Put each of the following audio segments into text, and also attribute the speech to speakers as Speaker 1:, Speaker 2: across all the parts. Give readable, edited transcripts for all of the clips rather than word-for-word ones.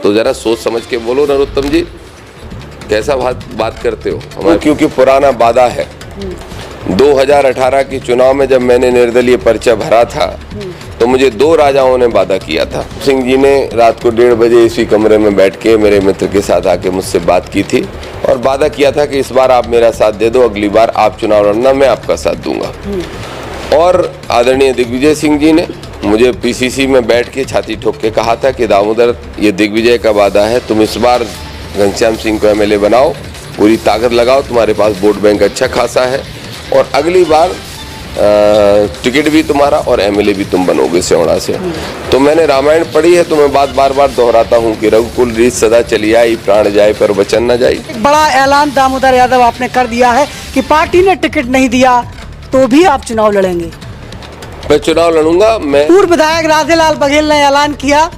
Speaker 1: तो जरा सोच समझ के बोलो नरोत्तम जी, कैसा बात करते हो हमारे, क्योंकि पुराना वादा है। 2018 के चुनाव में जब मैंने निर्दलीय पर्चा भरा था तो मुझे 2 राजाओं ने वादा किया था। सिंह जी ने रात को 1:30 बजे इसी कमरे में बैठ के मेरे मित्र के साथ आके मुझसे बात की थी और वादा किया था कि इस बार आप मेरा साथ दे दो, अगली बार आप चुनाव लड़ना, मैं आपका साथ दूंगा। और आदरणीय दिग्विजय सिंह जी ने मुझे पीसीसी में बैठ के छाती ठोक के कहा था कि दामोदर, ये दिग्विजय का वादा है, तुम इस बार घनश्याम सिंह को एमएलए बनाओ, पूरी ताकत लगाओ, तुम्हारे पास वोट बैंक अच्छा खासा है और अगली बार टिकट भी तुम्हारा और एमएलए भी तुम बनोगे सियोड़ा से। तो मैंने रामायण पढ़ी है तो मैं बात बार बार दोहराता हूँ कि रघुकुल रीत सदा चली आई, प्राण जाए पर वचन न जाए।
Speaker 2: एक बड़ा ऐलान दामोदर यादव आपने कर दिया है कि पार्टी ने टिकट नहीं दिया तो भी आप चुनाव लड़ेंगे।
Speaker 1: मैं चुनाव लड़ूंगा। मैं
Speaker 2: पूर्व विधायक राधेलाल बघेल ने ऐलान किया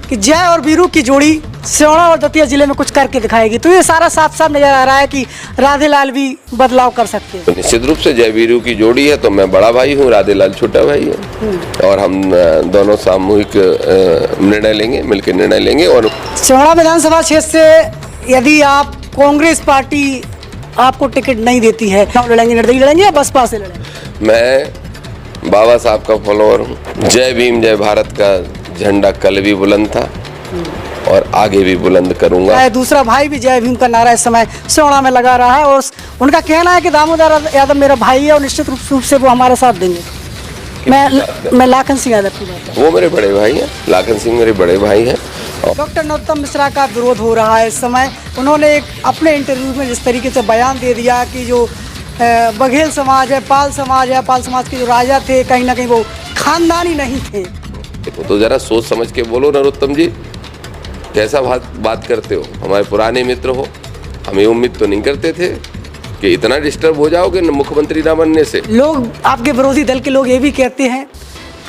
Speaker 2: कि जय और वीरू की जोड़ी सियोड़ा और दतिया जिले में कुछ करके दिखाएगी, तो ये सारा साफ साफ नजर आ रहा है कि राधेलाल भी बदलाव कर सकते हैं।
Speaker 1: तो निश्चित रूप से जय वीरू की जोड़ी है तो मैं बड़ा भाई हूँ, राधेलाल छोटा भाई है और हम दोनों सामूहिक निर्णय लेंगे, मिलकर निर्णय लेंगे। और
Speaker 2: सियोड़ा विधानसभा क्षेत्र से यदि आप कांग्रेस पार्टी आपको टिकट नहीं देती है, लड़ेंगे, निर्दलीय लड़ेंगे या बसपा से लड़ेंगे?
Speaker 1: मैं बाबा साहब का फॉलोअर हूँ। जय भीम जय भारत का झंडा कल भी बुलंद था और आगे भी बुलंद करूंगा।
Speaker 2: दूसरा भाई भी जय भीम का नारा इस समय सियोड़ा में लगा रहा है और उनका कहना है कि दामोदर यादव मेरा भाई है और निश्चित रूप से वो हमारे साथ देंगे। मैं लाखन सिंह यादव की बात,
Speaker 1: वो मेरे बड़े भाई हैं, लाखन सिंह मेरे बड़े भाई हैं।
Speaker 2: डॉक्टर नरोत्तम मिश्रा का विरोध हो रहा है इस समय। उन्होंने एक अपने इंटरव्यू में जिस तरीके से बयान दे दिया कि जो बघेल समाज है, पाल समाज के जो राजा थे कहीं ना कहीं वो खानदानी नहीं थे।
Speaker 1: तो जरा सोच समझ के बोलो नरोत्तम जी, कैसा बात करते हो, हमारे पुराने मित्र हो। हम ये उम्मीद तो नहीं करते थे कि इतना डिस्टर्ब हो जाओगे मुख्यमंत्री ना बनने से।
Speaker 2: लोग, आपके विरोधी दल के लोग ये भी कहते हैं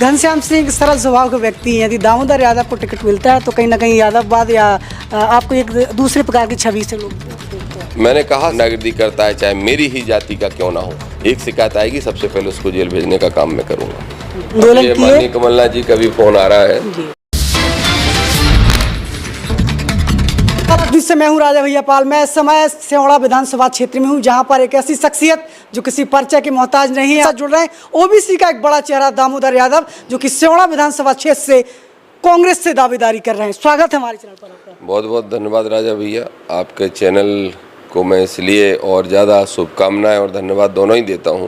Speaker 2: घनश्याम सिंह सरल स्वभाव के व्यक्ति हैं, यदि दामोदर यादव को टिकट मिलता है तो कहीं ना कहीं यादववाद या आपको एक दूसरे प्रकार की छवि से लोग देखते हैं।
Speaker 1: मैंने कहा नागरिक करता है, चाहे मेरी ही जाति का क्यों ना हो, एक शिकायत आएगी सबसे पहले उसको जेल भेजने का काम मैं करूँगा। माननीय कमलनाथ जी का भी फोन आ रहा है।
Speaker 2: मैं हूं राजा भैया पाल। मैं इस समय सियोड़ा विधानसभा क्षेत्र में हूं जहां पर एक ऐसी शख्सियत जो किसी पर्चे के मोहताज नहीं है जुड़ रहे हैं, ओबीसी का एक बड़ा चेहरा दामोदर यादव, जो कि सियोड़ा विधानसभा क्षेत्र से कांग्रेस से दावेदारी कर रहे हैं। स्वागत है हमारे चैनल पर आपका।
Speaker 1: बहुत बहुत धन्यवाद राजा भैया, आपके चैनल को मैं इसलिए और ज़्यादा शुभकामनाएं और धन्यवाद दोनों ही देता हूं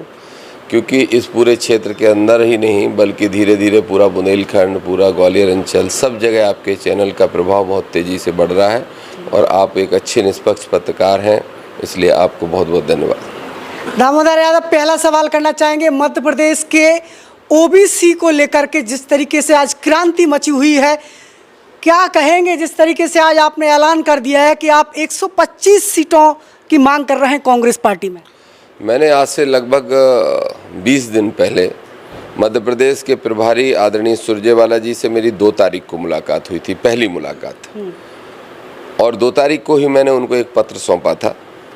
Speaker 1: क्योंकि इस पूरे क्षेत्र के अंदर ही नहीं बल्कि धीरे धीरे पूरा बुंदेलखंड, पूरा ग्वालियर अंचल, सब जगह आपके चैनल का प्रभाव बहुत तेज़ी से बढ़ रहा है और आप एक अच्छे निष्पक्ष पत्रकार हैं, इसलिए आपको बहुत बहुत धन्यवाद।
Speaker 2: दामोदर यादव, पहला सवाल करना चाहेंगे, मध्य प्रदेश के ओबीसी को लेकर के जिस तरीके से आज क्रांति मची हुई है, क्या कहेंगे? जिस तरीके से आज आपने ऐलान कर दिया है कि आप 125 सीटों की मांग कर रहे हैं कांग्रेस पार्टी में।
Speaker 1: मैंने आज से लगभग 20 दिन पहले मध्य प्रदेश के प्रभारी आदरणीय सुरजेवाला जी से मेरी 2 तारीख को मुलाकात हुई थी, पहली मुलाकात, और 2 तारीख को ही मैंने उनको एक पत्र सौंपा था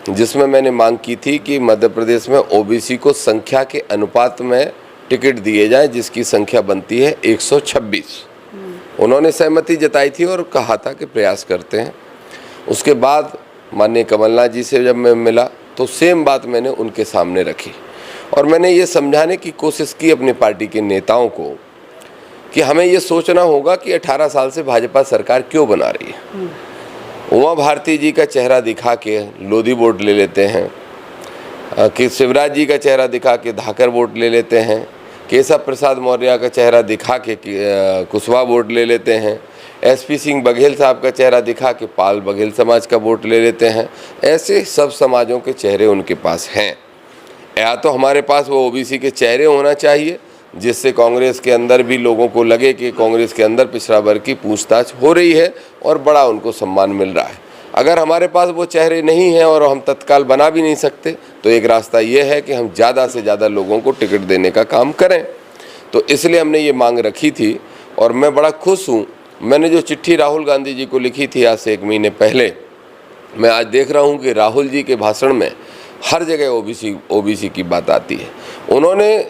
Speaker 1: जिसमें मैंने मांग की थी कि मध्य प्रदेश में ओबीसी को संख्या के अनुपात में टिकट दिए जाए जिसकी संख्या बनती है 126। उन्होंने सहमति जताई थी और कहा था कि प्रयास करते हैं। उसके बाद माननीय कमलनाथ जी से जब मैं मिला तो सेम बात मैंने उनके सामने रखी और मैंने ये समझाने की कोशिश की अपनी पार्टी के नेताओं को कि हमें ये सोचना होगा कि 18 साल से भाजपा सरकार क्यों बना रही है। उमा भारती जी का चेहरा दिखा के लोधी वोट ले लेते हैं, कि शिवराज जी का चेहरा दिखा के धाकर वोट ले लेते हैं, केशव प्रसाद मौर्य का चेहरा दिखा के कुशवाहा वोट ले लेते हैं, एसपी सिंह बघेल साहब का चेहरा दिखा के पाल बघेल समाज का वोट ले लेते हैं। ऐसे सब समाजों के चेहरे उनके पास हैं। या तो हमारे पास वो ओबीसी के चेहरे होना चाहिए जिससे कांग्रेस के अंदर भी लोगों को लगे कि कांग्रेस के अंदर पिछड़ा वर्ग की पूछताछ हो रही है और बड़ा उनको सम्मान मिल रहा है। अगर हमारे पास वो चेहरे नहीं हैं और हम तत्काल बना भी नहीं सकते तो एक रास्ता ये है कि हम ज़्यादा से ज़्यादा लोगों को टिकट देने का काम करें। तो इसलिए हमने ये मांग रखी थी और मैं बड़ा खुश हूँ। मैंने जो चिट्ठी राहुल गांधी जी को लिखी थी आज से 1 महीने पहले, मैं आज देख रहा हूँ कि राहुल जी के भाषण में हर जगह ओबीसी की बात आती है।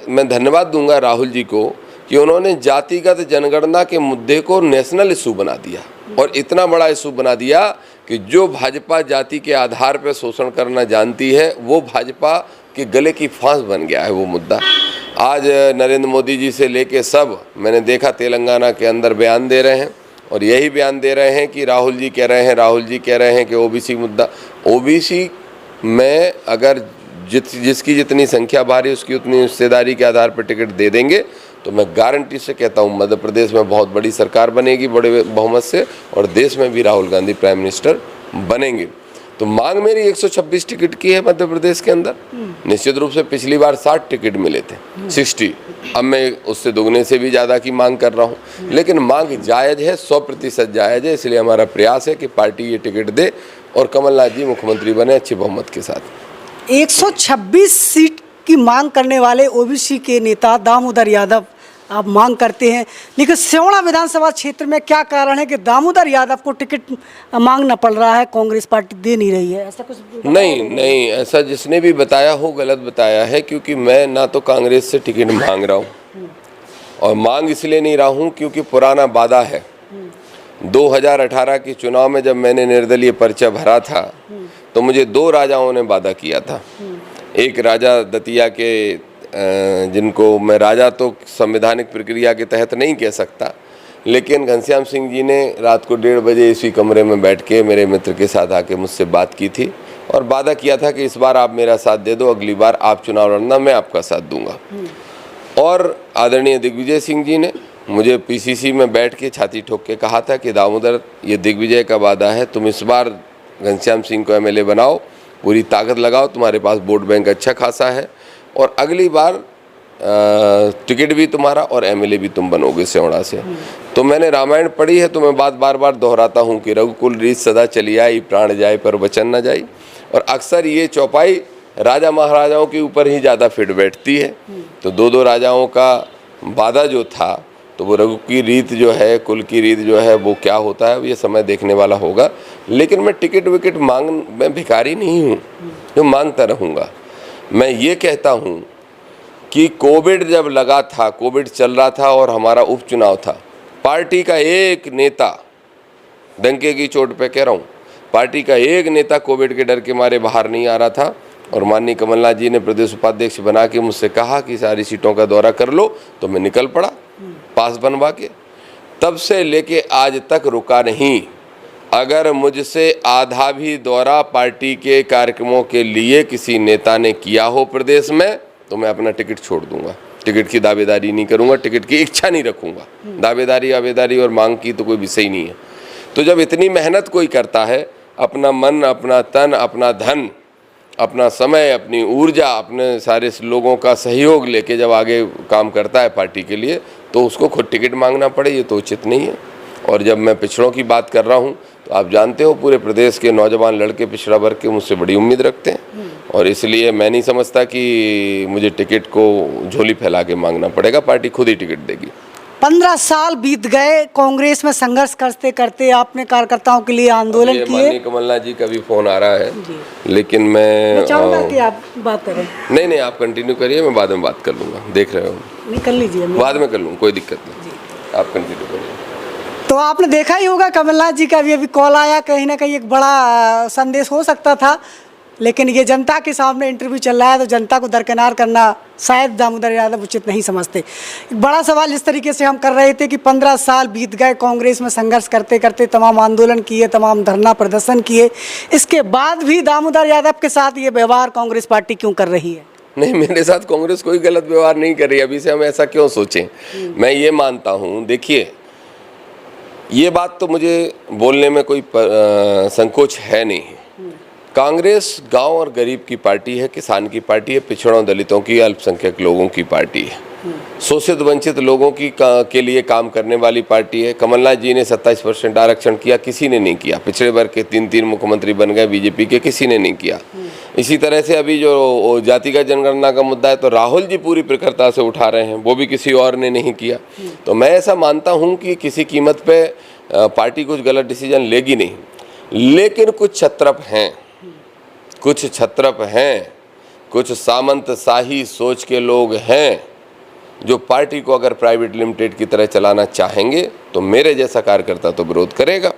Speaker 1: मैं धन्यवाद दूंगा राहुल जी को कि उन्होंने जातिगत जनगणना के मुद्दे को नेशनल इशू बना दिया। और इतना बड़ा इशू बना दिया कि जो भाजपा जाति के आधार पर शोषण करना जानती है वो भाजपा के गले की फांस बन गया है वो मुद्दा। आज नरेंद्र मोदी जी से लेके सब मैंने देखा तेलंगाना के अंदर बयान दे रहे हैं और यही बयान दे रहे हैं कि राहुल जी कह रहे हैं कि ओबीसी मुद्दा, ओबीसी में अगर जिसकी जितनी संख्या भारी उसकी उतनी हिस्सेदारी के आधार पर टिकट दे देंगे तो मैं गारंटी से कहता हूँ मध्य प्रदेश में बहुत बड़ी सरकार बनेगी बड़े बहुमत से और देश में भी राहुल गांधी प्राइम मिनिस्टर बनेंगे। तो मांग मेरी 126 टिकट की है मध्य प्रदेश के अंदर। निश्चित रूप से पिछली बार 60 टिकट मिले थे 60, अब मैं उससे दोगुने से भी ज़्यादा की मांग कर रहा हूँ, लेकिन मांग जायज़ है, 100% जायज़ है। इसलिए हमारा प्रयास है कि पार्टी ये टिकट दे और कमलनाथ जी मुख्यमंत्री बने अच्छी बहुमत के साथ।
Speaker 2: 126 सीट की मांग करने वाले ओबीसी के नेता दामोदर यादव आप मांग करते हैं, लेकिन सिवना विधानसभा क्षेत्र में क्या कारण है कि दामोदर यादव को टिकट मांगना पड़ रहा है, कांग्रेस पार्टी दे नहीं रही है? ऐसा कुछ
Speaker 1: नहीं, ऐसा जिसने भी बताया हो गलत बताया है, क्योंकि मैं ना तो कांग्रेस से टिकट मांग रहा हूँ और मांग इसलिए नहीं रहा हूँ क्योंकि पुराना वादा है। 2018 के चुनाव में जब मैंने निर्दलीय पर्चा भरा था तो मुझे 2 राजाओं ने वादा किया था। एक राजा दतिया के जिनको मैं राजा तो संवैधानिक प्रक्रिया के तहत नहीं कह सकता, लेकिन घनश्याम सिंह जी ने रात को 1:30 बजे इसी कमरे में बैठ के मेरे मित्र के साथ आके मुझसे बात की थी और वादा किया था कि इस बार आप मेरा साथ दे दो, अगली बार आप चुनाव लड़ना, मैं आपका साथ दूंगा। और आदरणीय दिग्विजय सिंह जी ने मुझे पीसीसी में बैठ के छाती ठोक के कहा था कि दामोदर ये दिग्विजय का वादा है, तुम इस बार घनश्याम सिंह को एमएलए बनाओ, पूरी ताकत लगाओ, तुम्हारे पास वोट बैंक अच्छा खासा है और अगली बार टिकट भी तुम्हारा और एमएलए भी तुम बनोगे सिवना से। तो मैंने रामायण पढ़ी है तो मैं बात बार बार दोहराता हूँ कि रघुकुल रीत सदा चली आई, प्राण जाए पर वचन न जाई। और अक्सर ये चौपाई राजा महाराजाओं के ऊपर ही ज़्यादा फिट बैठती है। तो 2 राजाओं का वादा जो था तो वो रघु की रीत जो है, कुल की रीत जो है वो क्या होता है ये समय देखने वाला होगा। लेकिन मैं टिकट विकेट मैं भिखारी नहीं हूँ जो मांगता रहूँगा। मैं ये कहता हूँ कि कोविड जब लगा था, कोविड चल रहा था और हमारा उपचुनाव था, पार्टी का एक नेता, डंके की चोट पे कह रहा हूँ, पार्टी का एक नेता कोविड के डर के मारे बाहर नहीं आ रहा था और माननीय कमलनाथ जी ने प्रदेश उपाध्यक्ष बना के मुझसे कहा कि सारी सीटों का दौरा कर लो, तो मैं निकल पड़ा पास बनवा के। तब से लेके आज तक रुका नहीं। अगर मुझसे आधा भी दौरा पार्टी के कार्यक्रमों के लिए किसी नेता ने किया हो प्रदेश में तो मैं अपना टिकट छोड़ दूंगा। टिकट की दावेदारी नहीं करूंगा, टिकट की इच्छा नहीं रखूंगा। दावेदारी आवेदारी और मांग की तो कोई विषय नहीं है। तो जब इतनी मेहनत कोई करता है, अपना मन, अपना तन, अपना धन, अपना समय, अपनी ऊर्जा, अपने सारे लोगों का सहयोग लेके जब आगे काम करता है पार्टी के लिए, तो उसको खुद टिकट मांगना पड़े ये तो उचित नहीं है। और जब मैं पिछड़ों की बात कर रहा हूँ तो आप जानते हो पूरे प्रदेश के नौजवान लड़के पिछड़ा वर्ग के मुझसे बड़ी उम्मीद रखते हैं और इसलिए मैं नहीं समझता कि मुझे टिकट को झोली फैला के मांगना पड़ेगा, पार्टी खुद ही टिकट देगी।
Speaker 2: 15 साल बीत गए कांग्रेस में संघर्ष करते करते, आपने कार्यकर्ताओं के लिए आंदोलन किए।
Speaker 1: माननीय कमलनाथ जी का भी फोन आ रहा है, लेकिन मैं
Speaker 2: चाहूंगा कि आप बात करें।
Speaker 1: नहीं, आप कंटिन्यू करिए, मैं बाद में बात कर लूँगा, देख रहे हो।
Speaker 2: नहीं, कर लीजिए,
Speaker 1: बाद में कर लूँगा, कोई दिक्कत नहीं, आप कंटिन्यू करिए।
Speaker 2: तो आपने देखा ही होगा कमलनाथ जी का भी अभी कॉल आया, कहीं ना कहीं एक बड़ा संदेश हो सकता था, लेकिन ये जनता के सामने इंटरव्यू चल रहा है तो जनता को दरकिनार करना शायद दामोदर यादव उचित नहीं समझते। एक बड़ा सवाल इस तरीके से हम कर रहे थे कि 15 साल बीत गए कांग्रेस में संघर्ष करते करते, तमाम आंदोलन किए, तमाम धरना प्रदर्शन किए, इसके बाद भी दामोदर यादव के साथ ये व्यवहार कांग्रेस पार्टी क्यों कर रही है?
Speaker 1: नहीं, मेरे साथ कांग्रेस कोई गलत व्यवहार नहीं कर रही, अभी से हम ऐसा क्यों सोचें। मैं ये मानता हूँ, देखिए ये बात तो मुझे बोलने में कोई संकोच है नहीं। कांग्रेस गांव और गरीब की पार्टी है, किसान की पार्टी है, पिछड़ों दलितों की, अल्पसंख्यक लोगों की पार्टी है, शोषित वंचित लोगों की के लिए काम करने वाली पार्टी है। कमलनाथ जी ने 27% आरक्षण किया, किसी ने नहीं किया। पिछड़े वर्ग के 3 मुख्यमंत्री बन गए बीजेपी के, किसी ने नहीं किया। इसी तरह से अभी जो जातिगत जनगणना का मुद्दा है तो राहुल जी पूरी प्रखरता से उठा रहे हैं, वो भी किसी और ने नहीं किया। तो मैं ऐसा मानता हूँ कि किसी कीमत पे पार्टी कुछ गलत डिसीजन लेगी नहीं, लेकिन कुछ छत्रप हैं, कुछ सामंत शाही सोच के लोग हैं जो पार्टी को अगर प्राइवेट लिमिटेड की तरह चलाना चाहेंगे तो मेरे जैसा कार्यकर्ता तो विरोध करेगा।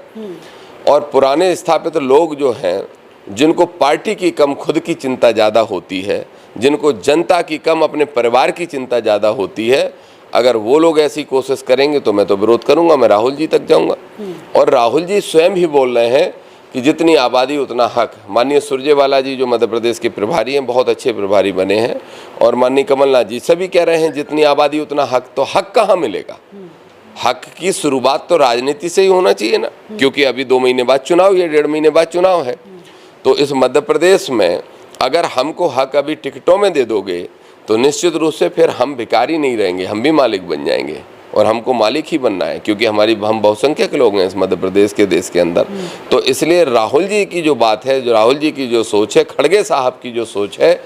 Speaker 1: और पुराने स्थापित लोग जो हैं, जिनको पार्टी की कम खुद की चिंता ज़्यादा होती है, जिनको जनता की कम अपने परिवार की चिंता ज़्यादा होती है, अगर वो लोग ऐसी कोशिश करेंगे तो मैं तो विरोध करूंगा, मैं राहुल जी तक जाऊंगा। और राहुल जी स्वयं ही बोल रहे हैं कि जितनी आबादी उतना हक। माननीय सुरजेवाला जी जो मध्य प्रदेश के प्रभारी हैं, बहुत अच्छे प्रभारी बने हैं, और माननीय कमलनाथ जी सभी कह रहे हैं जितनी आबादी उतना हक। तो हक कहाँ मिलेगा? हक की शुरुआत तो राजनीति से ही होना चाहिए ना, क्योंकि अभी 2 महीने बाद चुनाव या 1.5 महीने बाद चुनाव है। तो इस मध्य प्रदेश में अगर हमको हक अभी टिकटों में दे दोगे तो निश्चित रूप से फिर हम भिखारी नहीं रहेंगे, हम भी मालिक बन जाएंगे। और हमको मालिक ही बनना है, क्योंकि हम बहुसंख्यक लोग हैं इस मध्य प्रदेश के देश के अंदर। तो इसलिए राहुल जी की जो बात है, जो राहुल जी की जो सोच है, खड़गे साहब की जो सोच है,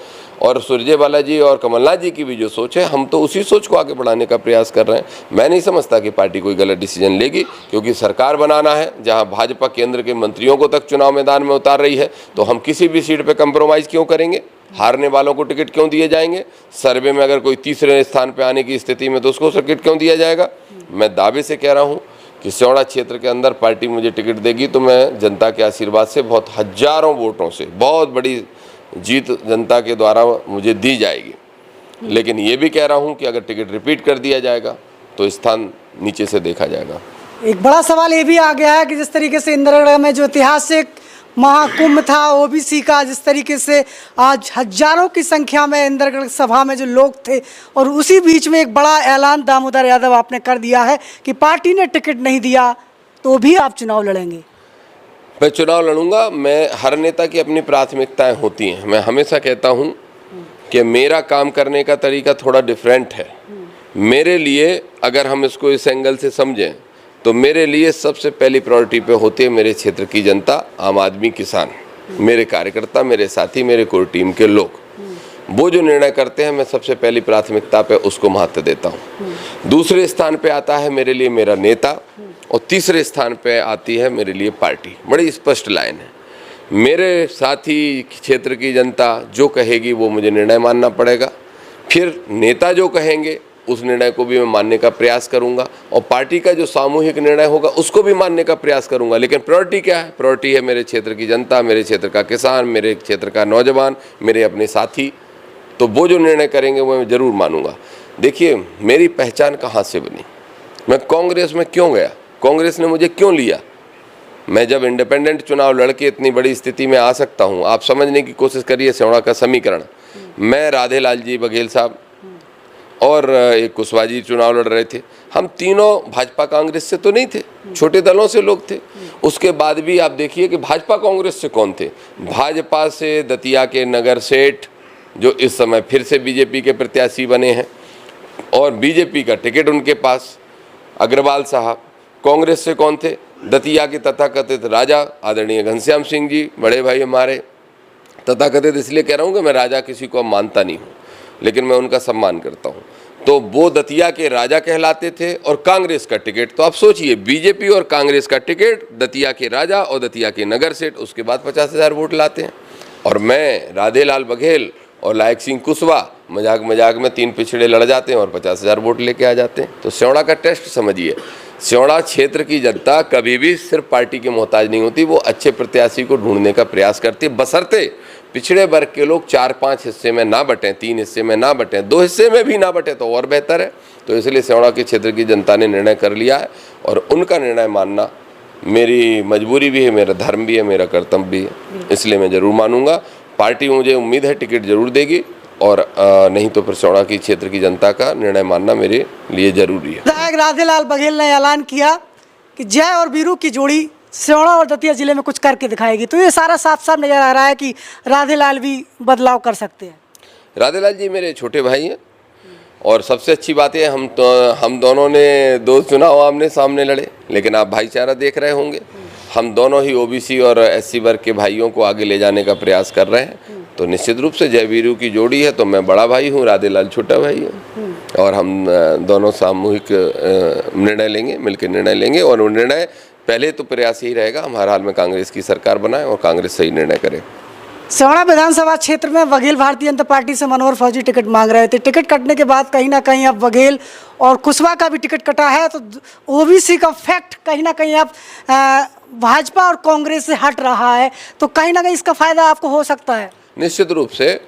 Speaker 1: और सुरजेवाला जी और कमलनाथ जी की भी जो सोच है, हम तो उसी सोच को आगे बढ़ाने का प्रयास कर रहे हैं। मैं नहीं समझता कि पार्टी कोई गलत डिसीजन लेगी, क्योंकि सरकार बनाना है जहां भाजपा केंद्र के मंत्रियों को तक चुनाव मैदान में उतार रही है, तो हम किसी भी सीट पे कंप्रोमाइज़ क्यों करेंगे? हारने वालों को टिकट क्यों दिए जाएंगे? सर्वे में अगर कोई तीसरे स्थान पर आने की स्थिति में तो उसको टिकट क्यों दिया जाएगा? मैं दावे से कह रहा हूँ कि सियोड़ा क्षेत्र के अंदर पार्टी मुझे टिकट देगी तो मैं जनता के आशीर्वाद से, बहुत हजारों वोटों से, बहुत बड़ी जीत जनता के द्वारा मुझे दी जाएगी। लेकिन ये भी कह रहा हूँ कि अगर टिकट रिपीट कर दिया जाएगा तो स्थान नीचे से देखा जाएगा।
Speaker 2: एक बड़ा सवाल ये भी आ गया है कि जिस तरीके से इंदिरागढ़ में जो ऐतिहासिक महाकुंभ था ओबीसी का, जिस तरीके से आज हजारों की संख्या में इंदिरागढ़ सभा में जो लोग थे, और उसी बीच में एक बड़ा ऐलान दामोदर यादव आपने कर दिया है कि पार्टी ने टिकट नहीं दिया तो भी आप चुनाव लड़ेंगे।
Speaker 1: मैं चुनाव लड़ूंगा। मैं, हर नेता की अपनी प्राथमिकताएं होती हैं। मैं हमेशा कहता हूं कि मेरा काम करने का तरीका थोड़ा डिफरेंट है। मेरे लिए, अगर हम इसको इस एंगल से समझें, तो मेरे लिए सबसे पहली प्रायोरिटी पे होती है मेरे क्षेत्र की जनता, आम आदमी, किसान, मेरे कार्यकर्ता, मेरे साथी, मेरे कोर टीम के लोग। वो जो निर्णय करते हैं मैं सबसे पहली प्राथमिकता पे उसको महत्व देता हूँ। दूसरे स्थान पे आता है मेरे लिए मेरा नेता, और तीसरे स्थान पे आती है मेरे लिए पार्टी। बड़ी स्पष्ट लाइन है। मेरे साथी, क्षेत्र की जनता जो कहेगी वो मुझे निर्णय मानना पड़ेगा। फिर नेता जो कहेंगे उस निर्णय को भी मैं मानने का प्रयास करूंगा, और पार्टी का जो सामूहिक निर्णय होगा उसको भी मानने का प्रयास करूंगा। लेकिन प्रायोरिटी क्या है? प्रायोरिटी है मेरे क्षेत्र की जनता, मेरे क्षेत्र का किसान, मेरे क्षेत्र का नौजवान, मेरे अपने साथी। तो वो जो निर्णय करेंगे वो मैं ज़रूर मानूंगा। देखिए, मेरी पहचान कहाँ से बनी? मैं कांग्रेस में क्यों गया? कांग्रेस ने मुझे क्यों लिया? मैं जब इंडिपेंडेंट चुनाव लड़के इतनी बड़ी स्थिति में आ सकता हूँ, आप समझने की कोशिश करिए सियोड़ा का समीकरण। मैं, राधेलाल जी बघेल साहब और एक कुशवाहा जी चुनाव लड़ रहे थे। हम तीनों भाजपा कांग्रेस से तो नहीं थे, छोटे दलों से लोग थे। उसके बाद भी आप देखिए कि भाजपा कांग्रेस से कौन थे? भाजपा से दतिया के नगर सेठ, जो इस समय फिर से बीजेपी के प्रत्याशी बने हैं, और बीजेपी का टिकट उनके पास, अग्रवाल साहब। कांग्रेस से कौन थे? दतिया के तथाकथित राजा आदरणीय घनश्याम सिंह जी, बड़े भाई हमारे। तथाकथित इसलिए कह रहा हूँ कि मैं राजा किसी को मानता नहीं हूँ, लेकिन मैं उनका सम्मान करता हूँ। तो वो दतिया के राजा कहलाते थे, और कांग्रेस का टिकट, तो आप सोचिए, बीजेपी और कांग्रेस का टिकट, दतिया के राजा और दतिया के नगर सेठ, उसके बाद 50,000 वोट लाते हैं। और मैं, राधेलाल बघेल और लायक सिंह कुशवाहा, मजाक मजाक में 3 पिछड़े लड़ जाते हैं और 50,000 वोट लेके आ जाते हैं। तो सियोड़ा का टेस्ट समझिए। सियोड़ा क्षेत्र की जनता कभी भी सिर्फ पार्टी की मोहताज नहीं होती, वो अच्छे प्रत्याशी को ढूंढने का प्रयास करती है, बशर्ते पिछड़े वर्ग के लोग 4-5 हिस्से में ना बटें, 3 हिस्से में ना बटें, 2 हिस्से में भी ना बटें तो और बेहतर है। तो इसलिए सियोड़ा के क्षेत्र की जनता ने निर्णय कर लिया है, और उनका निर्णय मानना मेरी मजबूरी भी है, मेरा धर्म भी है, मेरा कर्तव्य भी है। इसलिए मैं ज़रूर मानूंगा। पार्टी, मुझे उम्मीद है, टिकट जरूर देगी, और नहीं तो फिर सियोड़ा की क्षेत्र की जनता का निर्णय मानना मेरे लिए जरूरी है।
Speaker 2: विधायक राधेलाल बघेल ने ऐलान किया कि जय और वीरू की जोड़ी सियोड़ा और दतिया जिले में कुछ करके दिखाएगी। तो ये सारा साफ साफ नजर आ रहा है कि राधेलाल भी बदलाव कर सकते हैं।
Speaker 1: राधेलाल जी मेरे छोटे भाई हैं, और सबसे अच्छी बात है हम दोनों ने 2 चुनाव आमने सामने लड़े, लेकिन आप भाईचारा देख रहे होंगे। हम दोनों ही ओबीसी और एससी वर्ग के भाइयों को आगे ले जाने का प्रयास कर रहे हैं। तो निश्चित रूप से जय वीरू की जोड़ी है, तो मैं बड़ा भाई हूँ, राधेलाल छोटा भाई है, और हम दोनों सामूहिक निर्णय लेंगे, मिलकर निर्णय लेंगे। और वो निर्णय, पहले तो प्रयास यही रहेगा हम हर हाल में कांग्रेस की सरकार बनाएं और कांग्रेस सही निर्णय करे।
Speaker 2: सिवाड़ा विधानसभा क्षेत्र में बघेल भारतीय जनता पार्टी से मनोहर फौजी टिकट मांग रहे थे। टिकट कटने के बाद कहीं ना कहीं अब बघेल और कुशवाहा का भी टिकट कटा है, तो ओबीसी का फैक्ट कहीं ना कहीं अब भाजपा और कांग्रेस से हट रहा है, तो कहीं ना कहीं इसका फायदा आपको हो सकता है।
Speaker 1: निश्चित रूप से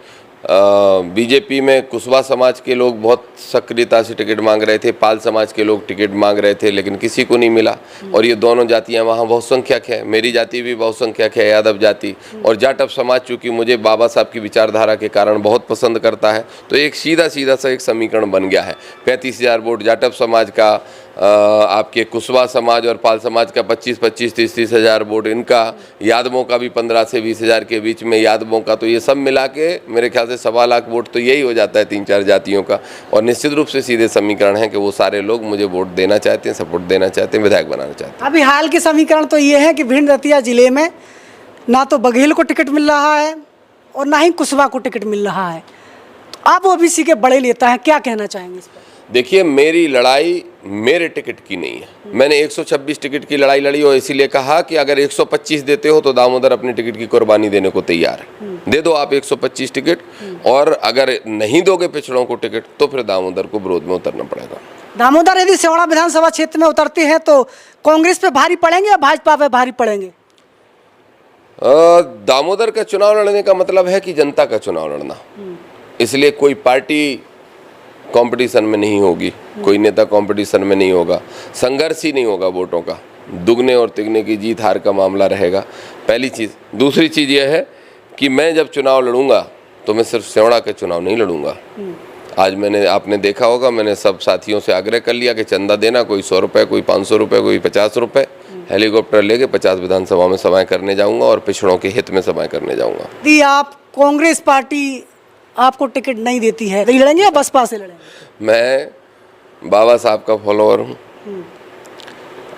Speaker 1: बीजेपी में कुशवाहा समाज के लोग बहुत सक्रियता से टिकट मांग रहे थे, पाल समाज के लोग टिकट मांग रहे थे, लेकिन किसी को नहीं मिला। और ये दोनों जातियां वहाँ बहुसंख्यक है, मेरी जाति भी बहुसंख्यक है, यादव जाति। और जाटव समाज चूँकि मुझे बाबा साहब की विचारधारा के कारण बहुत पसंद करता है, तो एक सीधा सा एक समीकरण बन गया है। 35,000 वोट जाटव समाज का, आपके कुशवाहा समाज और पाल समाज का 25-25, 30,000 वोट इनका, यादवों का भी 15 से 20,000 के बीच में यादवों का, तो ये सब मिला के मेरे ख्याल से 1.25 लाख वोट तो यही हो जाता है 3-4 जातियों का। और निश्चित रूप से सीधे समीकरण है कि वो सारे लोग मुझे वोट देना चाहते हैं, सपोर्ट देना चाहते हैं, विधायक बनाना चाहते हैं।
Speaker 2: अभी हाल के समीकरण तो ये है कि भिंड दतिया जिले में ना तो बघेल को टिकट मिल रहा है और ना ही कुशवाहा को टिकट मिल रहा है, तो आप ओबीसी के बड़े नेता हैं, क्या कहना चाहेंगे इस पर?
Speaker 1: देखिए, मेरी लड़ाई मेरे टिकट की नहीं है। मैंने 126 टिकट की लड़ाई लड़ी और इसीलिए कहा कि अगर 125 देते हो तो दामोदर अपनी टिकट की कुर्बानी देने को तैयार है। दे दो आप 125 टिकट, और अगर नहीं दोगे पिछड़ों को टिकट तो फिर दामोदर को विरोध में उतरना पड़ेगा।
Speaker 2: दामोदर यदि सिवाड़ा विधानसभा क्षेत्र में उतरते हैं तो कांग्रेस पे भारी पड़ेंगे या भाजपा पे भारी पड़ेंगे?
Speaker 1: दामोदर का चुनाव लड़ने का मतलब है कि जनता का चुनाव लड़ना, इसलिए कोई पार्टी कंपटीशन में नहीं होगी, कोई नेता कंपटीशन में नहीं होगा, संघर्ष ही नहीं होगा वोटों का, दुगने और तिगने की जीत हार का मामला रहेगा, पहली चीज़। दूसरी चीज़ यह है कि मैं जब चुनाव लड़ूंगा तो मैं सिर्फ सिवाड़ा के चुनाव नहीं लड़ूंगा। आज आपने देखा होगा, मैंने सब साथियों से आग्रह कर लिया कि चंदा देना, कोई 100 रुपये, कोई 500 रुपये, कोई 50 रुपये, हेलीकॉप्टर लेके 50 विधानसभा में सभाएं करने जाऊंगा और पिछड़ों के हित में सभाएं करने जाऊंगा।
Speaker 2: यदि आप कांग्रेस पार्टी आपको टिकट नहीं देती है तो लड़ेंगे या बसपा से लड़ेंगे?
Speaker 1: मैं बाबा साहब का फॉलोअर हूँ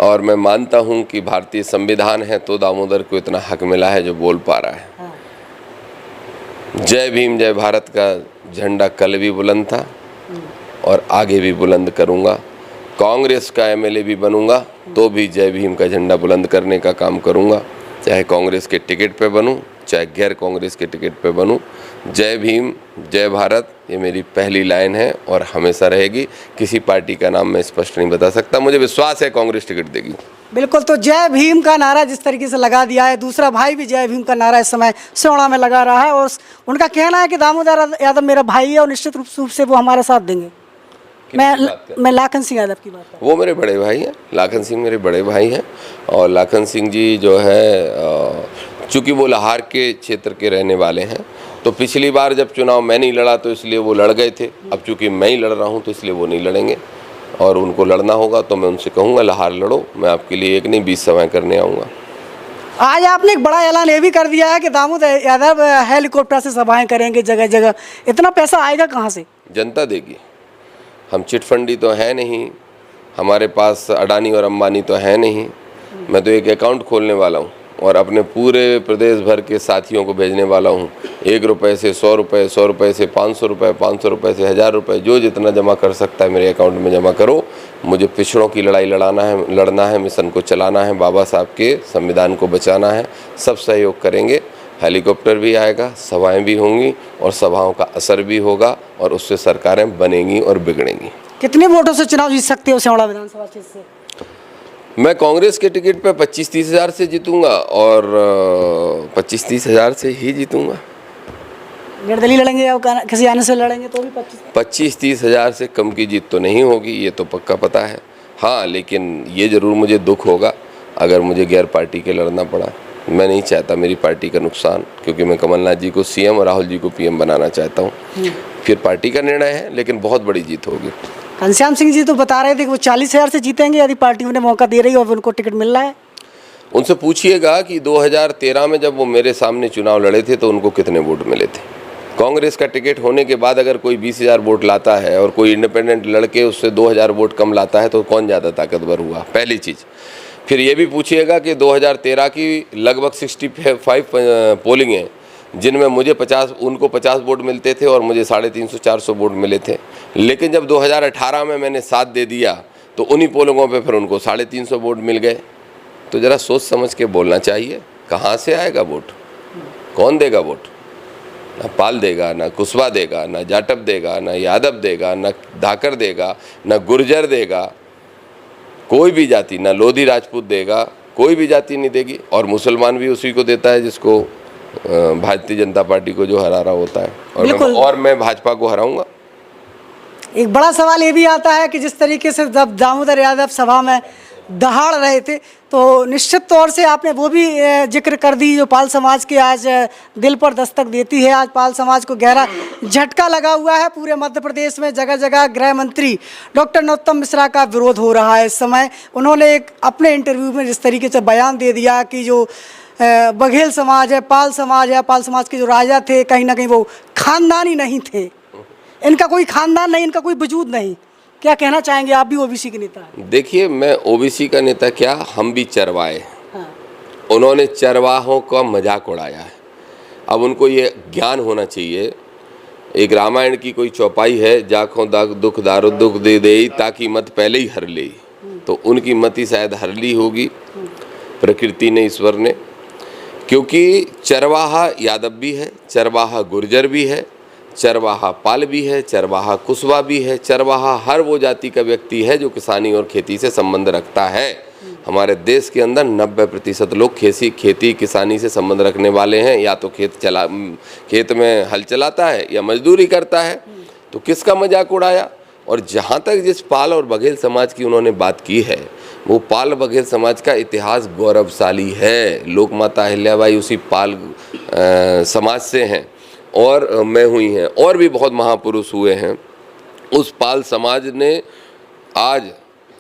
Speaker 1: और मैं मानता हूँ कि भारतीय संविधान है तो दामोदर को इतना हक मिला है जो बोल पा रहा है। जय भीम जय भारत का झंडा कल भी बुलंद था और आगे भी बुलंद करूँगा। कांग्रेस का एमएलए भी बनूंगा तो भी जय भीम का झंडा बुलंद करने का काम करूँगा, चाहे कांग्रेस के टिकट पे बनूं चाहे गैर कांग्रेस के टिकट पे बनूं। जय भीम जय भारत ये मेरी पहली लाइन है और हमेशा रहेगी। किसी पार्टी का नाम मैं स्पष्ट नहीं बता सकता, मुझे विश्वास है कांग्रेस टिकट देगी।
Speaker 2: बिल्कुल, तो जय भीम का नारा जिस तरीके से लगा दिया है, दूसरा भाई भी जय भीम का नारा इस समय सिवाड़ा में लगा रहा है और उनका कहना है कि दामोदर यादव मेरा भाई है और निश्चित रूप से वो हमारे साथ देंगे। मैं लाखन सिंह यादव की बात कर रहा हूं।
Speaker 1: वो मेरे बड़े भाई हैं, लाखन सिंह मेरे बड़े भाई हैं और लाखन सिंह जी जो है चूँकि वो लाहौर के क्षेत्र के रहने वाले हैं, तो पिछली बार जब चुनाव मैं नहीं लड़ा तो इसलिए वो लड़ गए थे। अब चूँकि मैं ही लड़ रहा हूँ तो इसलिए वो नहीं लड़ेंगे और उनको लड़ना होगा तो मैं उनसे कहूँगा लाहौर लड़ो, मैं आपके लिए एक नहीं 20 सभाएं करने आऊँगा।
Speaker 2: आज आपने एक बड़ा ऐलान ये भी कर दिया है कि दामोदर यादव हेलीकॉप्टर से सभाएं करेंगे जगह जगह। इतना पैसा आएगा कहाँ से?
Speaker 1: जनता देगी। हम चिटफंडी तो है नहीं, हमारे पास अडानी और अंबानी तो है नहीं। मैं तो एक अकाउंट खोलने वाला हूँ और अपने पूरे प्रदेश भर के साथियों को भेजने वाला हूँ। 1 रुपये से 100 रुपये, 100 रुपये से 500 रुपये, 500 रुपये से 1000 रुपये, जो जितना जमा कर सकता है मेरे अकाउंट में जमा करो। मुझे पिछड़ों की लड़ाई लड़ना है, मिशन को चलाना है, बाबा साहब के संविधान को बचाना है। सब सहयोग करेंगे, हेलीकॉप्टर भी आएगा, सभाएं भी होंगी और सभाओं का असर भी होगा और उससे सरकारें बनेंगी और बिगड़ेंगी।
Speaker 2: कितने वोटों से चुनाव जीत सकते हो सिवाड़ा विधानसभा क्षेत्र से?
Speaker 1: मैं कांग्रेस के टिकट पे 25-30 हज़ार से जीतूंगा और 25-30 हज़ार से ही जीतूंगा।
Speaker 2: निर्दलीय लड़ेंगे या किसी आने से लड़ेंगे तो भी
Speaker 1: 25-30 हज़ार से कम की जीत तो नहीं होगी, ये तो पक्का पता है। हाँ, लेकिन ये ज़रूर मुझे दुख होगा अगर मुझे गैर पार्टी के लड़ना पड़ा। मैं नहीं चाहता मेरी पार्टी का नुकसान, क्योंकि मैं कमलनाथ जी को सीएम और राहुल जी को पीएम बनाना चाहता हूँ। फिर पार्टी का निर्णय है, लेकिन बहुत बड़ी जीत होगी।
Speaker 2: घनश्याम सिंह जी तो बता रहे थे कि वो 40,000 से जीतेंगे यदि पार्टी उन्हें मौका दे रही है और उनको टिकट मिल रहा है।
Speaker 1: उनसे पूछिएगा कि 2013 में जब वो मेरे सामने चुनाव लड़े थे तो उनको कितने वोट मिले थे। कांग्रेस का टिकट होने के बाद अगर कोई 20,000 वोट लाता है और कोई इंडिपेंडेंट लड़के उससे 2,000 वोट कम लाता है तो कौन ज़्यादा ताकतवर हुआ, पहली चीज़। फिर ये भी पूछिएगा कि 2013 की लगभग 65 पोलिंग है जिनमें मुझे 50, उनको 50 वोट मिलते थे और मुझे 350-400 वोट मिले थे। लेकिन जब 2018 में मैंने साथ दे दिया तो उन्हीं पोलिंगों पे फिर उनको 350 वोट मिल गए। तो ज़रा सोच समझ के बोलना चाहिए, कहाँ से आएगा वोट। कौन देगा वोट? ना पाल देगा, ना कुशवा देगा, ना जाटव देगा, ना यादव देगा, ना धाकर देगा, ना गुर्जर देगा, कोई भी जाति, ना लोधी राजपूत देगा, कोई भी जाति नहीं देगी। और मुसलमान भी उसी को देता है जिसको भारतीय जनता पार्टी को जो हरा रहा होता है। और मैं भाजपा को हराऊंगा।
Speaker 2: एक बड़ा सवाल ये भी आता है कि जिस तरीके से जब दामोदर यादव सभा में दहाड़ रहे थे तो निश्चित तौर से आपने वो भी जिक्र कर दी जो पाल समाज के आज दिल पर दस्तक देती है। आज पाल समाज को गहरा झटका लगा हुआ है। पूरे मध्य प्रदेश में जगह जगह गृह मंत्री डॉक्टर नरोत्तम मिश्रा का विरोध हो रहा है इस समय। उन्होंने एक अपने इंटरव्यू में जिस तरीके से बयान दे दिया कि जो बघेल समाज है, पाल समाज के जो राजा थे कहीं ना कहीं वो खानदानी नहीं थे, इनका कोई खानदान नहीं, इनका कोई वजूद नहीं। क्या कहना चाहेंगे? आप भी ओबीसी के नेता हैं।
Speaker 1: देखिए, मैं ओबीसी का नेता क्या, हम भी चरवाए।
Speaker 2: हाँ।
Speaker 1: उन्होंने चरवाहों का मजाक उड़ाया है। अब उनको ये ज्ञान होना चाहिए। एक रामायण की कोई चौपाई है, जाखों दुख दारो दुख दे दे ताकि मत पहले ही हर ले। तो उनकी मति शायद हर ली होगी प्रकृति ने, ईश्वर ने, क्योंकि चरवाहा यादव भी है, चरवाहा गुर्जर भी है, चरवाहा पाल भी है, चरवाहा कुशवा भी है। चरवाहा हर वो जाति का व्यक्ति है जो किसानी और खेती से संबंध रखता है। हमारे देश के अंदर 90% लोग खेती किसानी से संबंध रखने वाले हैं। या तो खेत में हल चलाता है या मजदूरी करता है। तो किसका मजाक उड़ाया? और जहाँ तक जिस पाल और बघेल समाज की उन्होंने बात की है, वो पाल बघेल समाज का इतिहास गौरवशाली है। लोक माता अहिल्याबाई उसी पाल समाज से हैं और मैं हुई हैं, और भी बहुत महापुरुष हुए हैं। उस पाल समाज ने आज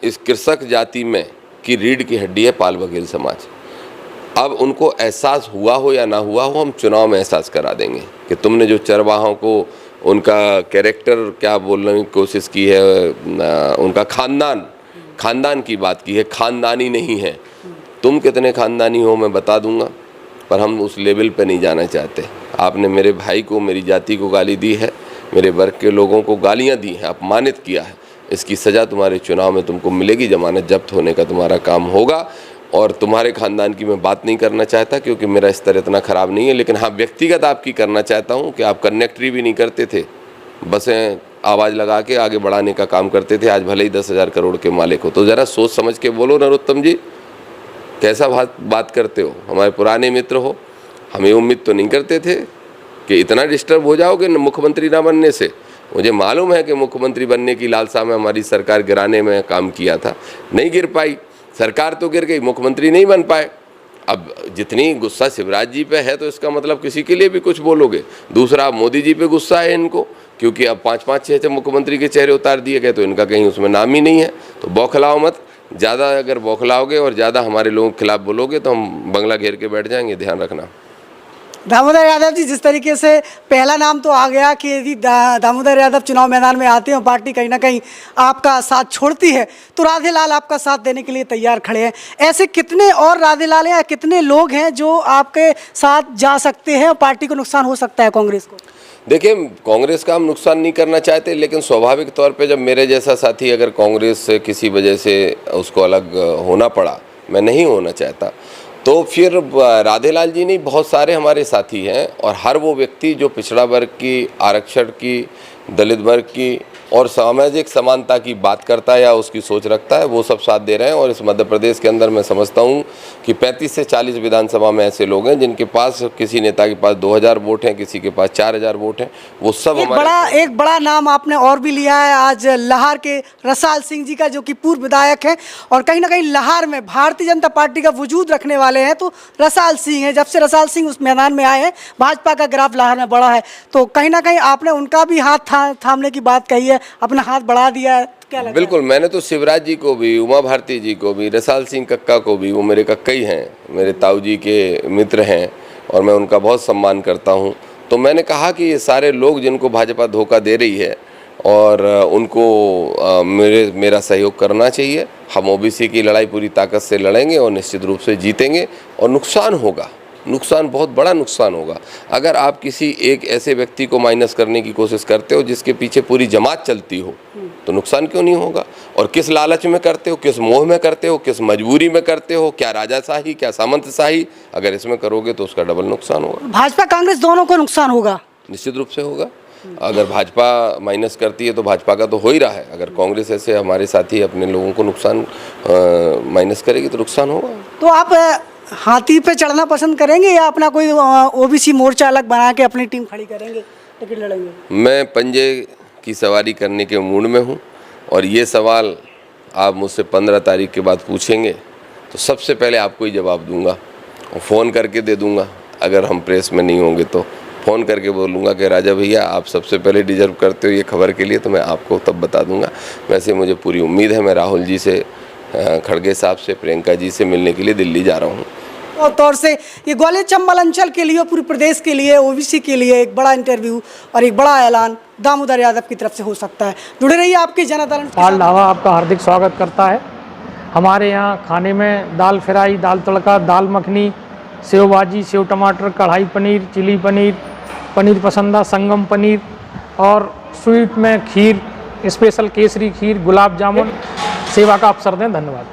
Speaker 1: इस कृषक जाति में की रीढ़ की हड्डी है पाल बघेल समाज। अब उनको एहसास हुआ हो या ना हुआ हो, हम चुनाव में एहसास करा देंगे कि तुमने जो चरवाहों को उनका कैरेक्टर क्या बोलने की कोशिश की है, उनका खानदान की बात की है, खानदानी नहीं है। तुम कितने खानदानी हो मैं बता दूंगा, पर हम उस लेवल पे नहीं जाना चाहते। आपने मेरे भाई को, मेरी जाति को गाली दी है, मेरे वर्ग के लोगों को गालियां दी हैं, अपमानित किया है। इसकी सज़ा तुम्हारे चुनाव में तुमको मिलेगी, जमानत जब्त होने का तुम्हारा काम होगा। और तुम्हारे खानदान की मैं बात नहीं करना चाहता क्योंकि मेरा स्तर इतना ख़राब नहीं है, लेकिन हाँ व्यक्तिगत आपकी करना चाहता हूँ कि आप कनेक्टरी भी नहीं करते थे, बसें आवाज़ लगा के आगे बढ़ाने का काम करते थे। आज भले ही 10,000 करोड़ के मालिक हो। तो ज़रा सोच समझ के बोलो नरोत्तम जी, कैसा बात करते हो? हमारे पुराने मित्र हो, हमें उम्मीद तो नहीं करते थे कि इतना डिस्टर्ब हो जाओगे मुख्यमंत्री ना बनने से। मुझे मालूम है कि मुख्यमंत्री बनने की लालसा में हमारी सरकार गिराने में काम किया था, नहीं गिर पाई। सरकार तो गिर गई, मुख्यमंत्री नहीं बन पाए। अब जितनी गुस्सा शिवराज जी पे है तो इसका मतलब किसी के लिए भी कुछ बोलोगे। दूसरा, मोदी जी पे गुस्सा है इनको, क्योंकि अब 5-5, 6 मुख्यमंत्री के चेहरे उतार दिए गए तो इनका कहीं उसमें नाम ही नहीं है। तो बौखलाओ मत, ज़्यादा अगर बौखलाओगे और ज़्यादा हमारे लोगों के खिलाफ बोलोगे तो हम बंगला घेर के बैठ जाएंगे, ध्यान रखना।
Speaker 2: दामोदर यादव जी, जिस तरीके से पहला नाम तो आ गया कि यदि दामोदर यादव चुनाव मैदान में आते हैं, पार्टी कहीं ना कहीं आपका साथ छोड़ती है, तो राधेलाल आपका साथ देने के लिए तैयार खड़े हैं। ऐसे कितने और राधेलाल हैं, कितने लोग हैं जो आपके साथ जा सकते हैं और पार्टी को नुकसान हो सकता है कांग्रेस को?
Speaker 1: देखिए, कांग्रेस का हम नुकसान नहीं करना चाहते, लेकिन स्वाभाविक तौर पे जब मेरे जैसा साथी अगर कांग्रेस से किसी वजह से उसको अलग होना पड़ा, मैं नहीं होना चाहता, तो फिर राधेलाल जी नहीं, बहुत सारे हमारे साथी हैं। और हर वो व्यक्ति जो पिछड़ा वर्ग की, आरक्षण की, दलित वर्ग की और सामाजिक समानता की बात करता है या उसकी सोच रखता है, वो सब साथ दे रहे हैं। और इस मध्य प्रदेश के अंदर मैं समझता हूँ कि 35 से 40 विधानसभा में ऐसे लोग हैं जिनके पास, किसी नेता के पास 2000 वोट हैं, किसी के पास 4000 वोट हैं। वो सब
Speaker 2: एक बड़ा नाम आपने और भी लिया है आज, लाहौर के रसाल सिंह जी का, जो कि पूर्व विधायक हैं और कहीं ना कहीं लाहौर में भारतीय जनता पार्टी का वजूद रखने वाले हैं। तो रसाल सिंह हैं, जब से रसाल सिंह उस मैदान में आए हैं, भाजपा का ग्राफ लाहौर में बढ़ा है। तो कहीं ना कहीं आपने उनका भी हाथ थामने की बात कही है, अपना हाथ बढ़ा दिया है, क्या लगता है?
Speaker 1: बिल्कुल, मैंने तो शिवराज जी को भी, उमा भारती जी को भी, रसाल सिंह कक्का को भी, वो मेरे कक्का ही हैं, मेरे ताऊ जी के मित्र हैं और मैं उनका बहुत सम्मान करता हूं। तो मैंने कहा कि ये सारे लोग जिनको भाजपा धोखा दे रही है और उनको मेरा सहयोग करना चाहिए। हम ओबीसी की लड़ाई पूरी ताकत से लड़ेंगे और निश्चित रूप से जीतेंगे। और नुकसान होगा, नुकसान बहुत बड़ा नुकसान होगा। अगर आप किसी एक ऐसे व्यक्ति को माइनस करने की कोशिश करते हो जिसके पीछे पूरी जमात चलती हो, तो नुकसान क्यों नहीं होगा? और किस लालच में करते हो, किस मोह में करते हो, किस मजबूरी में करते हो, क्या राजाशाही, क्या सामंतशाही, अगर इसमें करोगे तो उसका डबल नुकसान होगा।
Speaker 2: भाजपा कांग्रेस दोनों को नुकसान होगा,
Speaker 1: निश्चित रूप से होगा। अगर भाजपा माइनस करती है तो भाजपा का तो हो ही रहा है, अगर कांग्रेस ऐसे हमारे साथी अपने लोगों को नुकसान माइनस करेगी तो नुकसान होगा।
Speaker 2: तो आप हाथी पे चढ़ना पसंद करेंगे या अपना कोई ओबीसी मोर्चा अलग बना के अपनी टीम खड़ी करेंगे, टिकट लड़ेंगे? मैं
Speaker 1: पंजे की सवारी करने के मूड में हूँ, और ये सवाल आप मुझसे 15 तारीख के बाद पूछेंगे तो सबसे पहले आपको ही जवाब दूंगा, और फ़ोन करके दे दूंगा। अगर हम प्रेस में नहीं होंगे तो फ़ोन करके बोलूँगा कि राजा भैया आप सबसे पहले डिजर्व करते हो ये खबर के लिए, तो मैं आपको तब बता दूंगा। वैसे मुझे पूरी उम्मीद है, मैं राहुल जी से, खड़गे साहब से, प्रियंका जी से मिलने के लिए दिल्ली जा रहा हूँ।
Speaker 2: और तौर से ये ग्वालियर चंबल अंचल के लिए, पूरे प्रदेश के लिए, ओबीसी के लिए एक बड़ा इंटरव्यू और एक बड़ा ऐलान दामोदर यादव की तरफ से हो सकता है। जुड़े रहिए आपकी जनता
Speaker 3: पाल ढाबा आपका हार्दिक स्वागत करता है। हमारे यहाँ खाने में दाल फ्राई, दाल तड़का, दाल मखनी, सेव भाजी, सेव टमाटर, कढ़ाई पनीर, चिली पनीर, पनीर पसंदा, संगम पनीर, और स्वीट में खीर, स्पेशल केसरी खीर, गुलाब जामुन सेवा का अवसर दें। धन्यवाद।